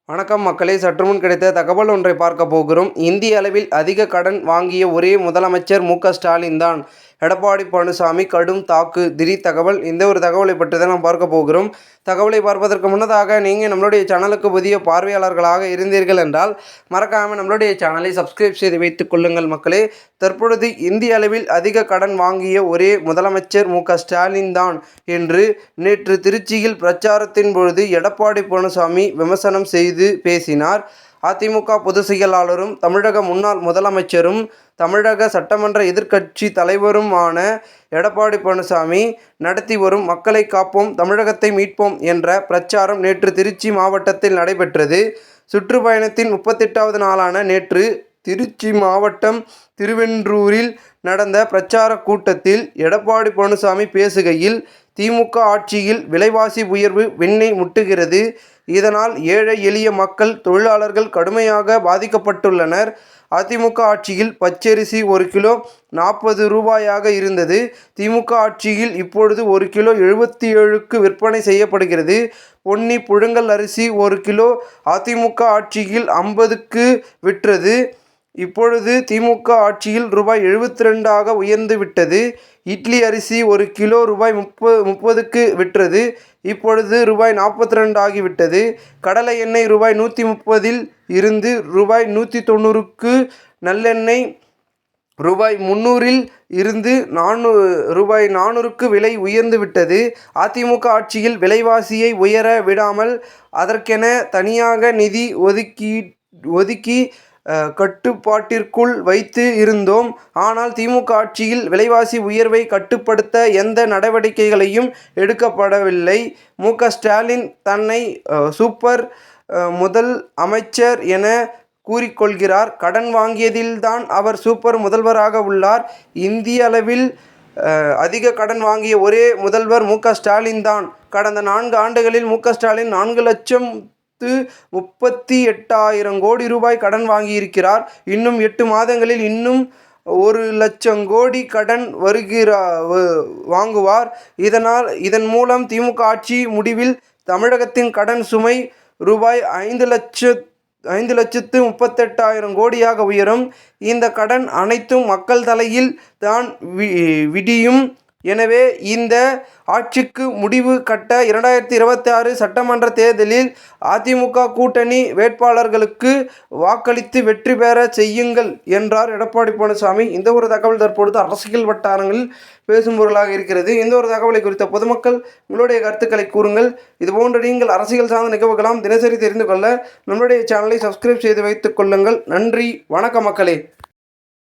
வணக்கம் மக்களே, சற்றுமுன் கிடைத்த தகவல் ஒன்றை பார்க்க போகிறோம். இந்திய அளவில் அதிக கடன் வாங்கிய ஒரே முதலமைச்சர் ஸ்டாலின் தான். எடப்பாடி பழனிசாமி கடும் தாக்கு. திடீர் தகவல். இந்த ஒரு தகவலை பற்றி தான் நாம் பார்க்க போகிறோம். தகவலை பார்ப்பதற்கு முன்னதாக நீங்கள் நம்மளுடைய சேனலுக்கு புதிய பார்வையாளர்களாக இருந்தீர்கள் என்றால் மறக்காமல் நம்மளுடைய சேனலை சப்ஸ்கிரைப் செய்து வைத்துக் கொள்ளுங்கள். மக்களே, தற்பொழுது இந்திய அளவில் அதிக கடன் வாங்கிய ஒரே முதலமைச்சர் ஸ்டாலின் தான் என்று நேற்று திருச்சியில் பிரச்சாரத்தின் பொழுது எடப்பாடி பழனிசாமி விமர்சனம் செய்து பேசினார். அதிமுக பொதுச் செயலாளரும் தமிழக முன்னாள் முதலமைச்சரும் தமிழக சட்டமன்ற எதிர்க்கட்சி தலைவருமான எடப்பாடி பழனிசாமி நடத்தி வரும் மக்களை காப்போம், தமிழகத்தை மீட்போம் என்ற பிரச்சாரம் நேற்று திருச்சி மாவட்டத்தில் நடைபெற்றது. சுற்றுப்பயணத்தின் 38வது நாளான நேற்று திருச்சி மாவட்டம் திருவென்றூரில் நடந்த பிரச்சார கூட்டத்தில் எடப்பாடி பழனிசாமி பேசுகையில், திமுக ஆட்சியில் விலைவாசி உயர்வு விண்ணை முட்டுகிறது. இதனால் ஏழை எளிய மக்கள், தொழிலாளர்கள் கடுமையாக பாதிக்கப்பட்டுள்ளனர். அதிமுக ஆட்சியில் பச்சரிசி 1 கிலோ 40 ரூபாயாக இருந்தது. திமுக ஆட்சியில் இப்பொழுது 1 கிலோ 77க்கு விற்பனை செய்யப்படுகிறது. பொன்னி புழுங்கல் அரிசி 1 கிலோ அதிமுக ஆட்சியில் 50க்கு விற்றது. இப்பொழுது திமுக ஆட்சியில் ரூபாய் 72ஆக உயர்ந்து விட்டது. இட்லி அரிசி 1 கிலோ ரூபாய் 30க்கு விற்றது. இப்பொழுது ரூபாய் 42 ஆகிவிட்டது. கடலை எண்ணெய் ரூபாய் 130இல் இருந்து ரூபாய் 190க்கு, நல்லெண்ணெய் ரூபாய் 300இல் இருந்து ரூபாய் 400க்கு விலை உயர்ந்து விட்டது. அதிமுக ஆட்சியில் விலைவாசியை உயர விடாமல் அதற்கென தனியாக நிதி ஒதுக்கி கட்டுப்பாட்டிற்குள் வைத்து இருந்தோம். ஆனால் திமுக ஆட்சியில் விலைவாசி உயர்வை கட்டுப்படுத்த எந்த நடவடிக்கைகளையும் எடுக்கப்படவில்லை. ஸ்டாலின் தன்னை சூப்பர் முதல் அமைச்சர் என கூறிக்கொள்கிறார். கடன் வாங்கியதில்தான் அவர் சூப்பர் முதல்வராக உள்ளார். இந்திய அளவில் அதிக கடன் வாங்கிய ஒரே முதல்வர் ஸ்டாலின் தான். கடந்த 4 ஆண்டுகளில் ஸ்டாலின் 4,38,000 கோடி ரூபாய் கடன் வாங்கியிருக்கிறார். இன்னும் 8 மாதங்களில் இன்னும் 1,00,000 கோடி கடன் வாங்குவார். இதன் மூலம் திமுக ஆட்சி முடிவில் தமிழகத்தின் கடன் சுமை ரூபாய் 5,38,000 கோடியாக உயரும். இந்த கடன் அனைத்தும் மக்கள் தலையில் தான் விடியும். எனவே இந்த ஆட்சிக்கு முடிவு கட்ட 2026 சட்டமன்ற தேர்தலில் அதிமுக கூட்டணி வேட்பாளர்களுக்கு வாக்களித்து வெற்றி பெற செய்யுங்கள் என்றார் எடப்பாடி பழனிசாமி. இந்த ஒரு தகவல் தற்பொழுது அரசியல் வட்டாரங்களில் பேசும் பொருளாக இருக்கிறது. இந்த ஒரு தகவலை குறித்த பொதுமக்கள் உங்களுடைய கருத்துக்களை கூறுங்கள். இதுபோன்று நீங்கள் அரசியல் சார்ந்த நிகழ்வுகளாம் தினசரி தெரிந்து கொள்ள நம்முடைய சேனலை சப்ஸ்கிரைப் செய்து வைத்துக் கொள்ளுங்கள். நன்றி, வணக்கம் மக்களே.